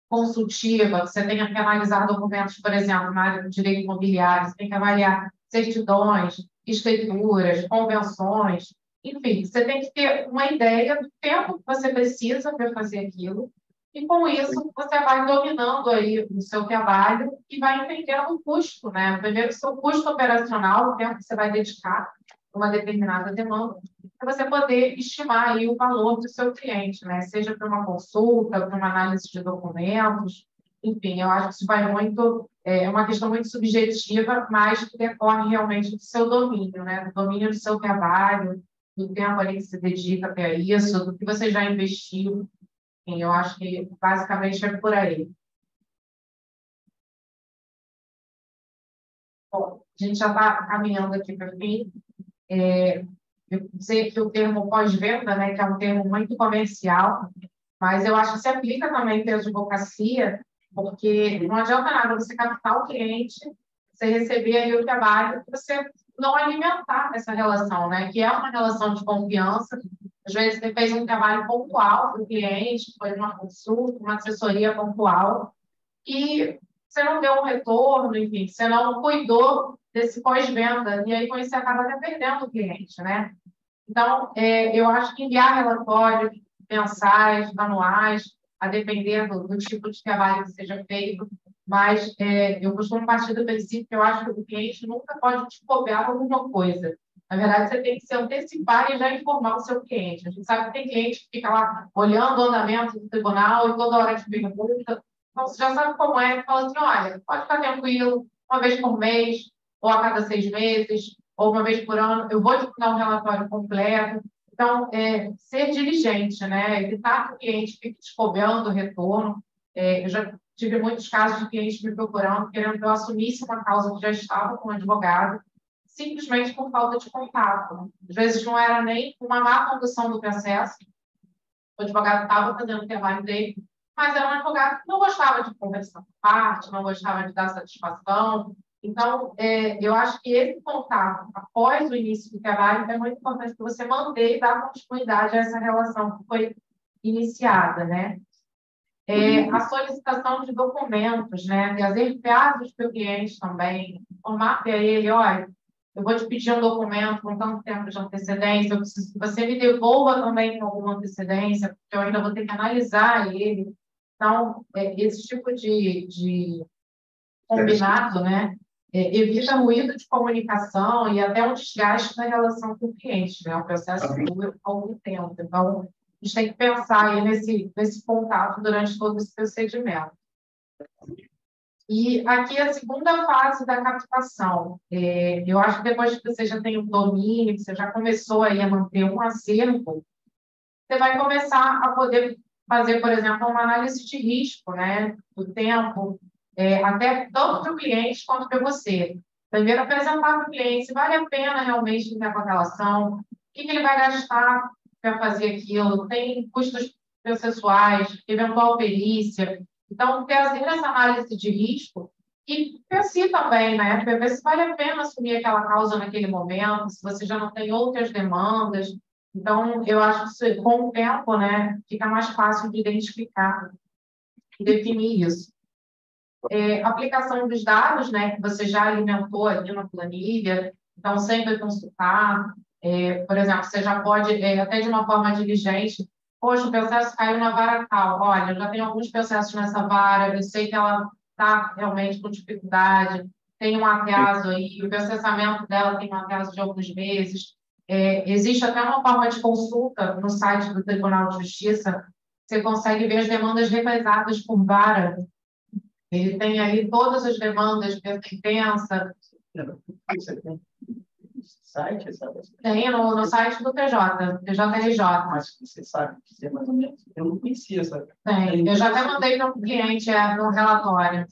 consultiva, você tem que analisar documentos, por exemplo, na área do direito imobiliário, você tem que avaliar certidões, escrituras, convenções, enfim, você tem que ter uma ideia do tempo que você precisa para fazer aquilo, e com isso você vai dominando aí o seu trabalho e vai entendendo o custo, né? Primeiro, o seu custo operacional, o tempo que você vai dedicar a uma determinada demanda, para você poder estimar aí o valor do seu cliente, né? Seja para uma consulta, para uma análise de documentos, enfim, eu acho que isso vai muito, é uma questão muito subjetiva, mas que decorre realmente do seu domínio, né? Do domínio do seu trabalho, do tempo ali que se dedica para isso, do que você já investiu. Enfim, eu acho que basicamente é por aí. Bom, a gente já está caminhando aqui para o fim. Eu sei que o termo pós-venda, né, que é um termo muito comercial, mas eu acho que se aplica também para a advocacia, porque não adianta nada você captar o cliente, você receber aí o trabalho, você não alimentar essa relação, né, que é uma relação de confiança. Às vezes você fez um trabalho pontual para o cliente, foi uma consulta, uma assessoria pontual, e você não deu um retorno, enfim, você não cuidou desse pós-venda, e aí com isso você acaba até perdendo o cliente, né? Então, eu acho que enviar relatórios mensais, anuais, a depender do tipo de trabalho que seja feito, mas eu costumo partir do princípio que eu acho que o cliente nunca pode te cobrar alguma coisa. Na verdade, você tem que se antecipar e já informar o seu cliente. A gente sabe que tem cliente que fica lá olhando o andamento do tribunal e toda hora te pergunta. Então, você já sabe como é, fala assim, olha, pode ficar tranquilo, uma vez por mês, ou a cada 6 meses, ou uma vez por ano, eu vou te dar um relatório completo. Então, ser diligente, né? Evitar que o cliente fique te cobrando retorno. Eu já tive muitos casos de clientes me procurando, querendo que eu assumisse uma causa que já estava com um advogado, simplesmente por falta de contato. Às vezes não era nem uma má condução do processo, o advogado estava fazendo o trabalho dele, mas era um advogado que não gostava de conversar com parte, não gostava de dar satisfação. Então, eu acho que esse contato, após o início do trabalho, é muito importante para você manter e dar continuidade a essa relação que foi iniciada, né? A solicitação de documentos, né? Trazer prazos para o cliente também, informar para ele, olha, eu vou te pedir um documento com tanto tempo de antecedência, eu preciso que você me devolva também com alguma antecedência, porque eu ainda vou ter que analisar ele. Então, esse tipo de combinado, né? Evita ruído de comunicação e até um desgaste na relação com o cliente, né? O processo dura algum tempo. Então, a gente tem que pensar aí nesse contato durante todo esse procedimento. E aqui a segunda fase da captação. Eu acho que depois que você já tem o domínio, que você já começou aí a manter um acervo, você vai começar a poder fazer, por exemplo, uma análise de risco, né? Do tempo, até tanto para o cliente quanto para você. Primeiro, apresentar para o cliente se vale a pena realmente ter aquela relação, o que ele vai gastar para fazer aquilo, tem custos processuais, eventual perícia. Então, fazer essa análise de risco e para si também, né? Para ver se vale a pena assumir aquela causa naquele momento, se você já não tem outras demandas. Então, eu acho que isso, com o tempo, né, fica mais fácil de identificar e definir isso. Aplicação dos dados, né, que você já alimentou ali na planilha, então sempre consultar. Por exemplo, você já pode, até de uma forma diligente, poxa, o processo caiu na vara tal, olha, eu já tenho alguns processos nessa vara, eu sei que ela está realmente com dificuldade, tem um atraso aí, o processamento dela tem um atraso de alguns meses. Existe até uma forma de consulta no site do Tribunal de Justiça, você consegue ver as demandas represadas por vara. Ele tem ali todas as demandas de sentença. Site, sabe? Tem no site do PJRJ. Mas você sabe dizer mais ou menos? Eu não conhecia, sabe? Tem. Eu já até mandei para o cliente no relatório.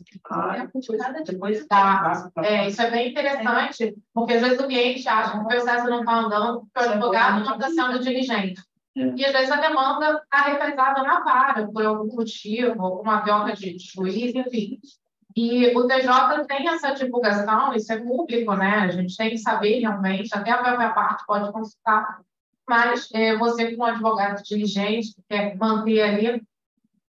Depois tá. Isso é bem interessante, porque às vezes o cliente acha que o processo não está andando porque o advogado não está sendo diligente. E às vezes a demanda está represada na vara, por algum motivo, alguma troca de juiz, enfim. E o TJ tem essa divulgação, isso é público, né? A gente tem que saber realmente, até a própria parte pode consultar, mas você, como advogado diligente, que quer manter ali,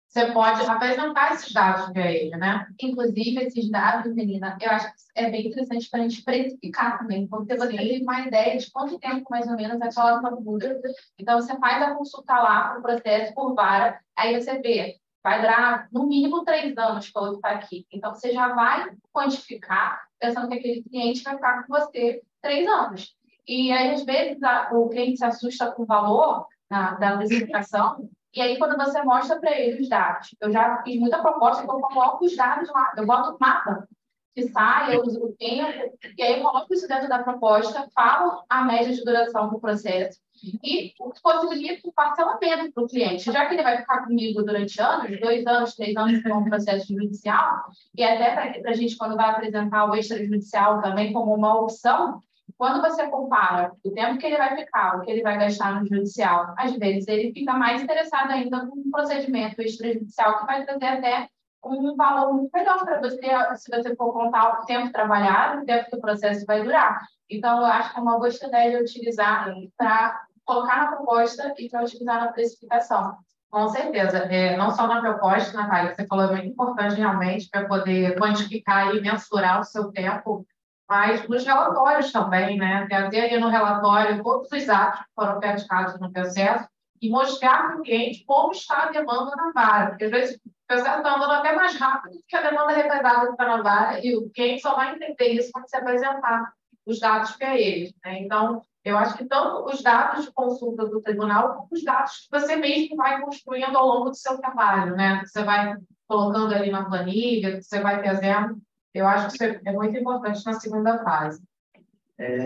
você pode apresentar esses dados para ele, né? Inclusive, esses dados, menina, eu acho que é bem interessante para a gente precificar também, porque você tem uma ideia de quanto tempo, mais ou menos, aquela sua dúvida. Então, você faz a consulta lá para o processo por vara, aí você vê, vai durar no mínimo 3 anos para eu estar aqui. Então, você já vai quantificar, pensando que aquele cliente vai ficar com você 3 anos. E aí, às vezes, o cliente se assusta com o valor da precificação. E aí, quando você mostra para ele os dados, eu já fiz muita proposta que eu coloco os dados lá, eu boto o mapa que sai, eu uso o tempo, e aí eu coloco isso dentro da proposta, falo a média de duração do processo e possibilito parcelamento para o cliente, já que ele vai ficar comigo durante anos, 2 anos, 3 anos com um processo judicial, e até para a gente, quando vai apresentar o extrajudicial também como uma opção. Quando você compara o tempo que ele vai ficar, o que ele vai gastar no judicial, às vezes ele fica mais interessado ainda com um procedimento extrajudicial que vai trazer até um valor muito melhor para você, se você for contar o tempo trabalhado, o tempo que o processo vai durar. Então, eu acho que é uma boa ideia de utilizar para colocar na proposta e para utilizar na precificação. Com certeza. Não só na proposta, Natália, você falou, é muito importante realmente para poder quantificar e mensurar o seu tempo, mas nos relatórios também, né? Trazer ali no relatório todos os atos que foram praticados no processo e mostrar para o cliente como está a demanda na vara, porque às vezes o processo está andando até mais rápido do que a demanda represada que está na vara, e o cliente só vai entender isso quando se apresentar os dados para ele, né? Então, eu acho que tanto os dados de consulta do tribunal, como os dados que você mesmo vai construindo ao longo do seu trabalho, né? Que você vai colocando ali na planilha, que você vai trazendo. Eu acho que isso é muito importante na segunda fase.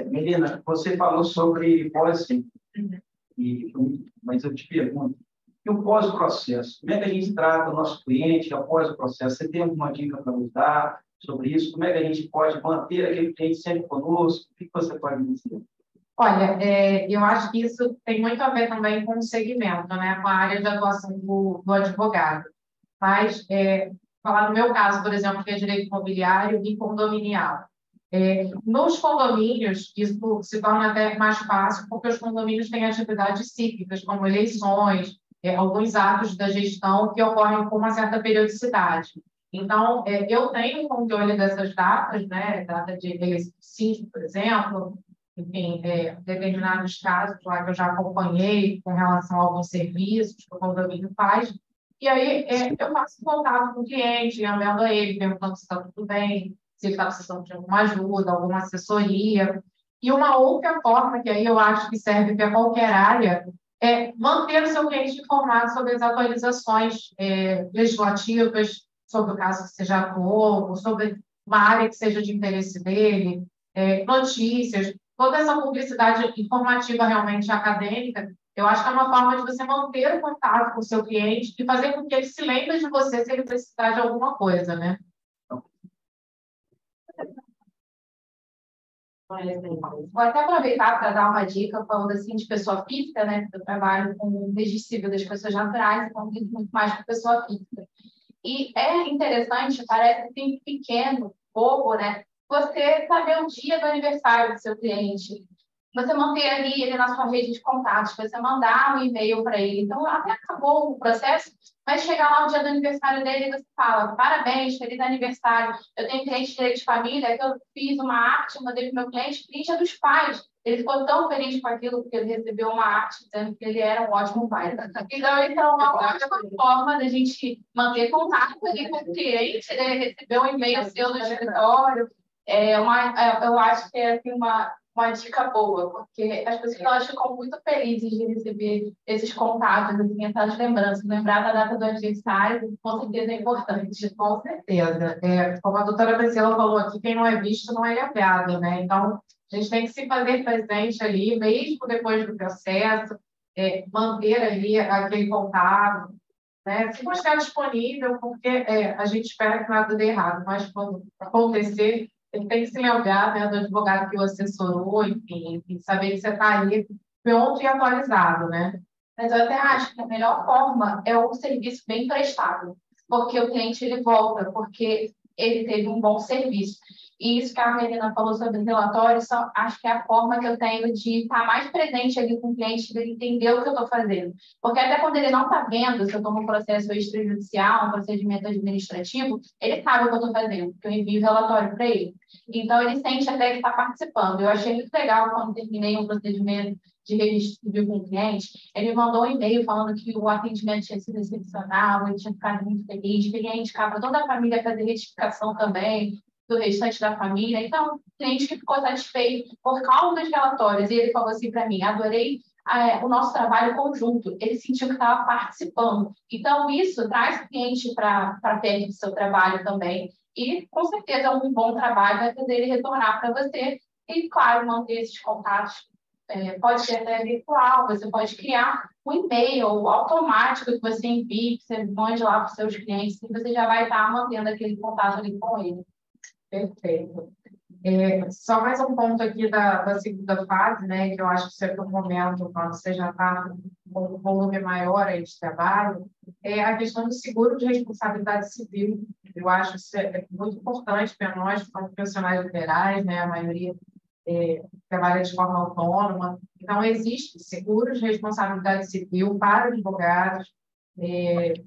Melina, você falou sobre pós, mas eu te pergunto, e o pós-processo? Como é que a gente trata o nosso cliente após o processo? Você tem alguma dica para nos dar sobre isso? Como é que a gente pode manter aquele cliente sempre conosco? O que você pode dizer? Olha, eu acho que isso tem muito a ver também com o segmento, né? Com a área de atuação do advogado. Mas, falar no meu caso, por exemplo, que é direito imobiliário e condominial. Nos condomínios, isso se torna até mais fácil, porque os condomínios têm atividades cíclicas, como eleições, alguns atos da gestão que ocorrem com uma certa periodicidade. Então, eu tenho um controle dessas datas, né? Data de eleição, por exemplo, enfim, determinados casos lá que eu já acompanhei com relação a alguns serviços que o condomínio faz. E aí, eu faço contato com o cliente, enviando a ele, perguntando se está tudo bem, se ele está precisando de alguma ajuda, alguma assessoria. E uma outra forma, que aí eu acho que serve para qualquer área, é manter o seu cliente informado sobre as atualizações legislativas, sobre o caso que você já atuou, sobre uma área que seja de interesse dele, notícias, toda essa publicidade informativa realmente acadêmica. Eu acho que é uma forma de você manter o contato com o seu cliente e fazer com que ele se lembre de você se ele precisar de alguma coisa, né? Vou até aproveitar para dar uma dica, falando assim de pessoa física, né? Porque eu trabalho com o registro civil das pessoas naturais, então lido muito mais com pessoa física. E é interessante, parece assim pequeno, bobo, né? Você saber o dia do aniversário do seu cliente. Você manter ali ele na sua rede de contatos, você mandar um e-mail para ele. Então, até acabou o processo, mas chegar lá no dia do aniversário dele e você fala: parabéns, feliz aniversário. Eu tenho cliente de direito de família que eu fiz uma arte, mandei para o meu cliente, Dia dos Pais. Ele ficou tão feliz com aquilo porque ele recebeu uma arte dizendo que ele era um ótimo pai. Então, isso é uma ótima forma da gente manter contato ali com o cliente, né? Receber um e-mail seu no escritório. Eu acho que é assim, uma dica boa, porque as pessoas elas ficam muito felizes de receber esses contatos, assim, essas lembranças. Lembrar da data do aniversário, com certeza é importante. Com certeza. Como a doutora Priscila falou aqui, quem não é visto não é lembrado, né? Então, a gente tem que se fazer presente ali, mesmo depois do processo, manter ali aquele contato, né? Se mostrar disponível, porque a gente espera que nada dê errado, mas quando acontecer, ele tem que se lembrar, né, do advogado que o assessorou, enfim, saber que você está ali pronto e atualizado, né? Mas eu até acho que a melhor forma é o serviço bem prestado, porque o cliente ele volta, porque ele teve um bom serviço. E isso que a Melina falou sobre o relatório, acho que é a forma que eu tenho de estar mais presente ali com o cliente, de ele entender o que eu estou fazendo. Porque até quando ele não está vendo, se eu estou num processo extrajudicial, um procedimento administrativo, ele sabe o que eu estou fazendo, porque eu envio o relatório para ele. Então, ele sente até que está participando. Eu achei muito legal quando terminei um procedimento de registro civil com o cliente, ele mandou um e-mail falando que o atendimento tinha sido excepcional, ele tinha ficado muito feliz, que ele ia indicar para toda a família fazer retificação também, do restante da família. Então, o cliente que ficou satisfeito por causa dos relatórios, e ele falou assim para mim, adorei o nosso trabalho conjunto, ele sentiu que estava participando. Então, isso traz o cliente para perto do seu trabalho também, e com certeza um bom trabalho vai fazer ele retornar para você, e claro, manter esses contatos. Pode ser até virtual, você pode criar um e-mail automático que você envie, que você mande lá para os seus clientes, e você já vai estar mantendo aquele contato ali com ele. Perfeito. Só mais um ponto aqui da segunda fase, né, que eu acho que isso é para o momento, quando você já está com um volume maior aí de trabalho, é a questão do seguro de responsabilidade civil. Eu acho que isso é muito importante para nós, como profissionais liberais, né, a maioria trabalha de forma autônoma. Então, existe seguro de responsabilidade civil para advogados.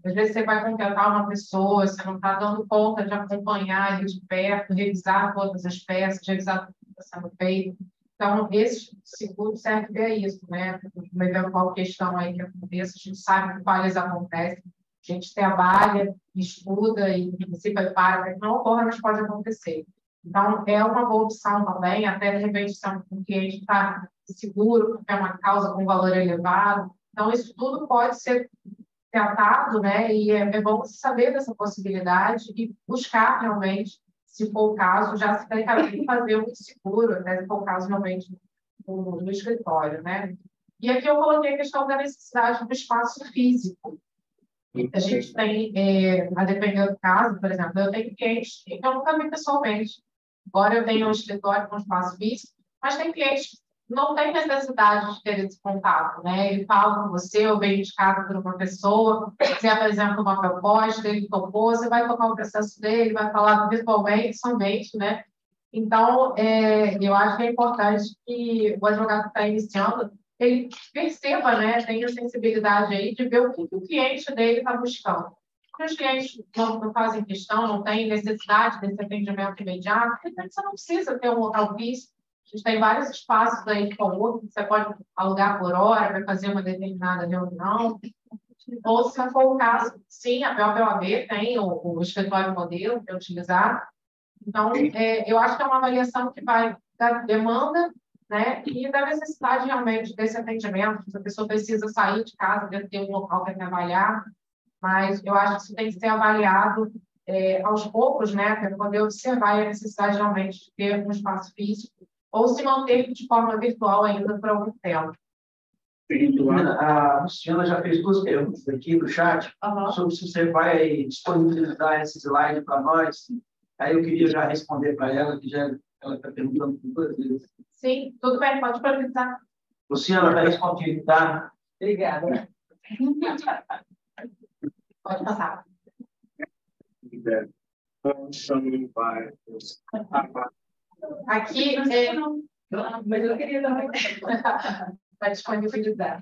Às vezes você vai contratar uma pessoa, você não está dando conta de acompanhar ali de perto, revisar todas as peças, revisar tudo que está sendo feito. Então, esse seguro serve para isso, né? Uma eventual questão aí que aconteça, a gente sabe que falhas acontecem, a gente trabalha, estuda e se prepara para que não ocorra, mas pode acontecer. Então, é uma boa opção também, até de repente, se um cliente está seguro, porque é uma causa com valor elevado. Então, isso tudo pode ser tratado, né? E é bom saber dessa possibilidade e buscar realmente, se for o caso, já se precaver e fazer um seguro, até se for o caso realmente no escritório, né? E aqui eu coloquei a questão da necessidade do espaço físico. A gente tem, a depender do caso, por exemplo, eu tenho clientes que eu nunca vi pessoalmente. Agora eu tenho um escritório com espaço físico, mas tem clientes que não têm necessidade de ter esse contato, né? Ele fala com você, ou vem indicado por uma pessoa, você apresenta uma proposta, ele topou, você vai tocar o processo dele, vai falar virtualmente, somente, né? Então, eu acho que é importante que o advogado que está iniciando, ele perceba, né, tenha sensibilidade aí de ver o que o cliente dele está buscando. Porque os clientes não fazem questão, não têm necessidade desse atendimento imediato, porque você não precisa ter um local físico. A gente tem vários espaços aí de coworking, você pode alugar por hora, vai fazer uma determinada reunião. Ou, se for o caso, sim, a própria OAB tem o escritório modelo para utilizar. Então, eu acho que é uma avaliação que vai da demanda, né, e da necessidade realmente desse atendimento. Se a pessoa precisa sair de casa, deve ter um local para trabalhar, mas eu acho que isso tem que ser avaliado aos poucos, né, para poder observar a necessidade realmente de ter um espaço físico ou se manter de forma virtual ainda por algum tempo. A Luciana já fez duas perguntas aqui no chat sobre se você vai disponibilizar esse slide para nós. Aí eu queria já responder para ela, que já ela está perguntando por duas vezes. Sim, tudo bem, pode perguntar. Luciana, está respondido, tá? Obrigada. Pode passar. Aqui, mas eu queria também para disponibilizar.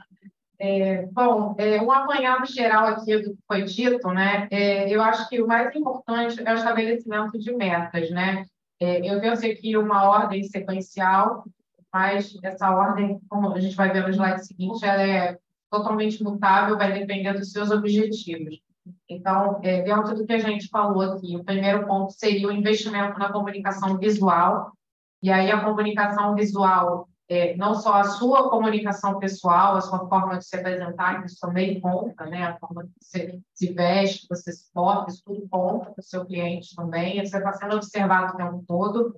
Bom, um apanhado geral aqui do que foi dito, né? Eu acho que o mais importante é o estabelecimento de metas, né? Eu pensei aqui uma ordem sequencial, mas essa ordem, como a gente vai ver no slide seguinte, ela é totalmente mutável, vai depender dos seus objetivos. Então, dentro do que a gente falou aqui, o primeiro ponto seria o investimento na comunicação visual, e aí a comunicação visual, não só a sua comunicação pessoal, a sua forma de se apresentar, que isso também conta, né? A forma que você se veste, que você se porta, isso tudo conta para o seu cliente também, você está sendo observado o tempo todo.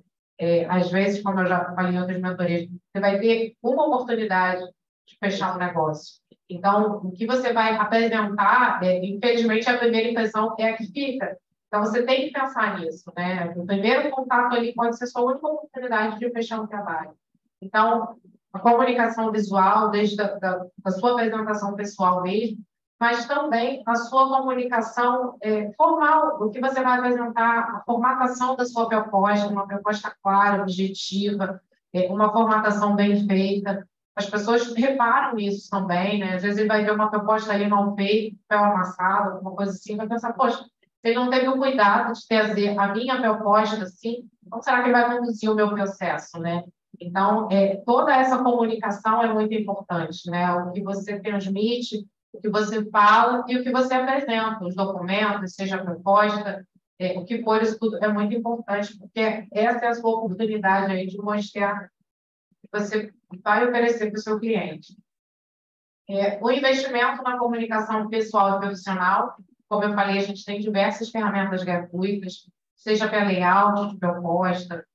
Às vezes, como eu já falei em outras mentorias, você vai ter uma oportunidade de fechar um negócio. Então, o que você vai apresentar, infelizmente, a primeira impressão é a que fica. Então, você tem que pensar nisso, né? O primeiro contato ali pode ser sua única oportunidade de fechar um trabalho. Então, a comunicação visual, desde a sua apresentação pessoal mesmo, mas também a sua comunicação formal, o que você vai apresentar, a formatação da sua proposta, uma proposta clara, objetiva, uma formatação bem feita. As pessoas reparam nisso também, né? Às vezes ele vai ver uma proposta ali mal feita, papel amassado, alguma coisa assim, vai pensar, poxa, ele não teve o cuidado de trazer a minha proposta assim, então será que ele vai conduzir o meu processo, né? Então, toda essa comunicação é muito importante, né? O que você transmite, o que você fala e o que você apresenta, os documentos, seja a proposta, o que for, isso tudo é muito importante, porque essa é a sua oportunidade aí de mostrar que você vai oferecer para o seu cliente. O investimento na comunicação pessoal e profissional, como eu falei, a gente tem diversas ferramentas gratuitas, seja pela layout de proposta,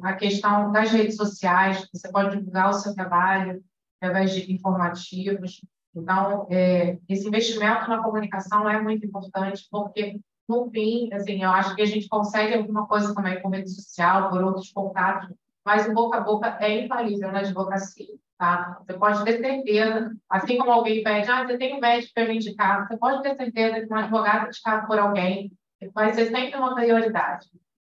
a questão das redes sociais, você pode divulgar o seu trabalho através de informativos. Então, esse investimento na comunicação é muito importante, porque, no fim, assim, eu acho que a gente consegue alguma coisa também com rede social, por outros contatos, mas o boca a boca é infalível na advocacia, tá? Você pode ter certeza, assim como alguém pede, você tem um médico para me indicar, você pode ter certeza que um advogado indicado por alguém vai ser sempre uma prioridade.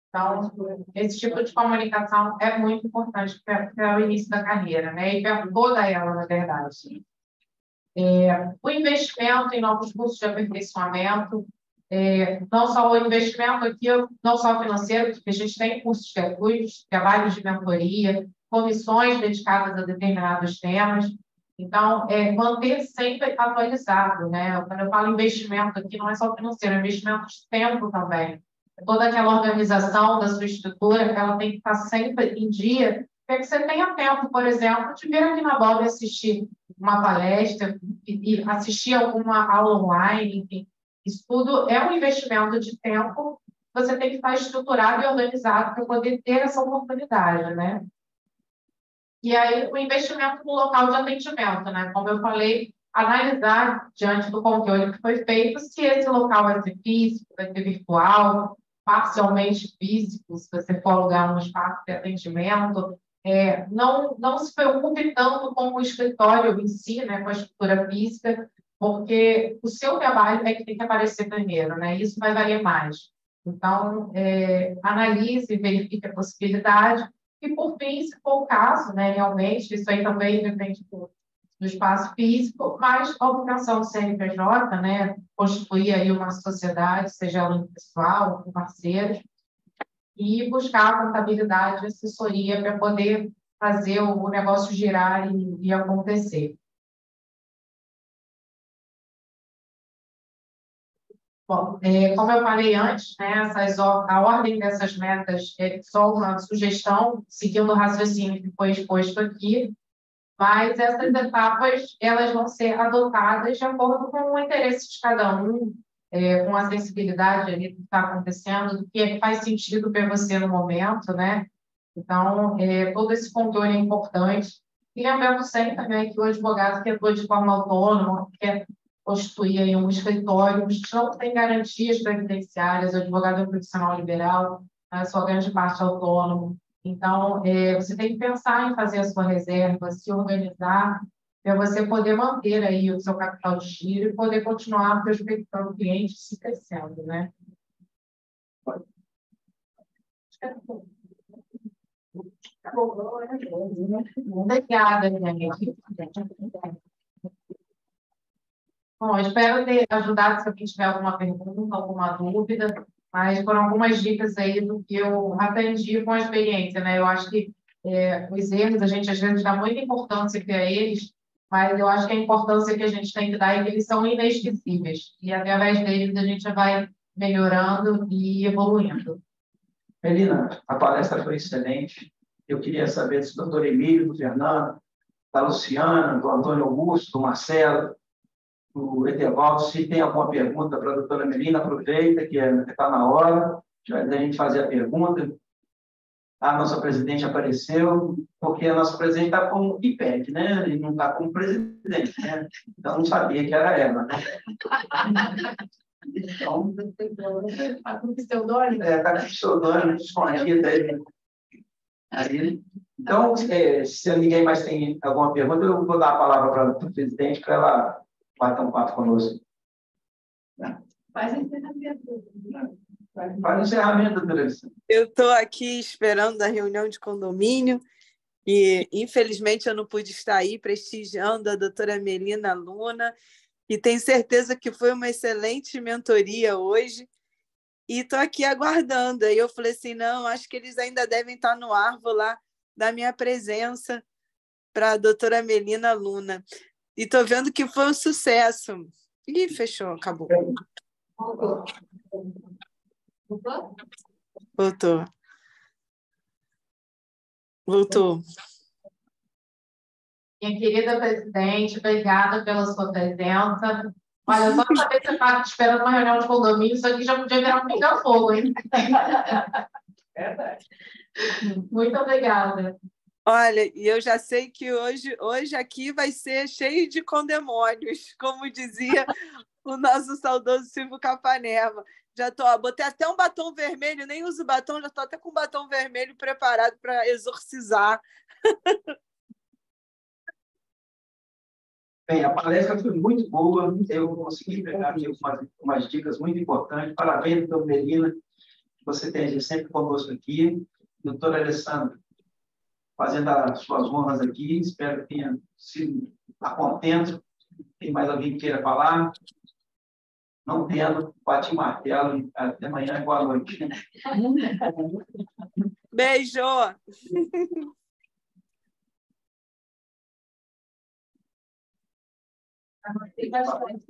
Então, esse tipo de comunicação é muito importante para o início da carreira, né? E para toda ela, na verdade. O investimento em novos cursos de aperfeiçoamento, não só o investimento aqui, não só financeiro, porque a gente tem cursos gratuitos, trabalhos de mentoria, comissões dedicadas a determinados temas. Então, manter sempre atualizado, né? Quando eu falo investimento aqui, não é só financeiro, é investimento de tempo também. Toda aquela organização da sua estrutura, ela tem que estar sempre em dia, para que você tenha tempo, por exemplo, de vir aqui na BOB assistir uma palestra e assistir alguma aula online, enfim. Isso tudo é um investimento de tempo, você tem que estar estruturado e organizado para poder ter essa oportunidade, né? E aí, o investimento no local de atendimento, né? Como eu falei, analisar diante do controle que foi feito se esse local vai ser físico, vai ser virtual, parcialmente físico, se você for alugar um espaço de atendimento. Não se preocupe tanto com o escritório em si, né, com a estrutura física, porque o seu trabalho é que tem que aparecer primeiro, né? Isso vai valer mais. Então, analise, verifique a possibilidade, e, por fim, se for o caso, né, realmente, isso aí também depende do espaço físico, mas a obtenção do CNPJ, né, constituir aí uma sociedade, seja ela pessoal, com parceiros, e buscar a contabilidade e assessoria para poder fazer o negócio girar e acontecer. Bom, como eu falei antes, né, a ordem dessas metas é só uma sugestão, seguindo o raciocínio que foi exposto aqui, mas essas etapas elas vão ser adotadas de acordo com o interesse de cada um, com a sensibilidade ali do que está acontecendo, do que faz sentido para você no momento, né? Então, todo esse controle é importante. E lembrando sempre também que o advogado que atua de forma autônoma, que quer constituir aí um escritório, não tem garantias previdenciárias, o advogado é um profissional liberal, a sua grande parte é autônomo. Então, você tem que pensar em fazer a sua reserva, se organizar, para você poder manter aí o seu capital de giro e poder continuar prospectando clientes e crescendo, né? Obrigada, gente. Bom, eu espero ter ajudado se alguém tiver alguma pergunta, alguma dúvida, mas foram algumas dicas aí do que eu aprendi com a experiência, né? Eu acho que os erros, a gente às vezes dá muita importância para eles, mas eu acho que a importância que a gente tem que dar é que eles são inesquecíveis. E através deles a gente vai melhorando e evoluindo. Melina, a palestra foi excelente. Eu queria saber do doutor Emílio, do Fernando, da Luciana, do Antônio Augusto, do Marcelo, do Etevaldo, se tem alguma pergunta para a doutora Melina, aproveita que está na hora da gente fazer a pergunta. A nossa presidente apareceu, porque a nossa presidente está como IPEC, né? E não está como presidente, né? Então, não sabia que era ela, né? Então, Está com pseudônimo? está com pseudônimo escondido aí. Então, se ninguém mais tem alguma pergunta, eu vou dar a palavra para a presidente para ela bater um papo conosco. Faz encerramento. Faz o encerramento, doutora Alessandra. Eu estou aqui esperando a reunião de condomínio e, infelizmente, eu não pude estar aí prestigiando a doutora Melina Luna e tenho certeza que foi uma excelente mentoria hoje e estou aqui aguardando. Aí eu falei assim, não, acho que eles ainda devem estar no ar, vou lá dar minha presença para a doutora Melina Luna. E estou vendo que foi um sucesso. Ih, fechou, acabou. Voltou. Minha querida presidente, obrigada pela sua presença. Olha, só saber que você está esperando uma reunião de condomínio, isso aqui já podia virar um pinga-fogo, hein? Verdade. Muito obrigada. Olha, e eu já sei que hoje aqui vai ser cheio de condemônios, como dizia o nosso saudoso Silvio Capanema. Já botei até um batom vermelho, nem uso batom, já estou até com um batom vermelho preparado para exorcizar. Bem, a palestra foi muito boa, eu consegui pegar aqui umas dicas muito importantes. Parabéns, doutora Melina, que você esteja sempre conosco aqui. Doutora Alessandra, fazendo as suas honras aqui, espero que tenha sido a contento. Tem mais alguém que queira falar? Não tendo, bate martelo. Até amanhã e boa noite. Beijo! Tem bastante.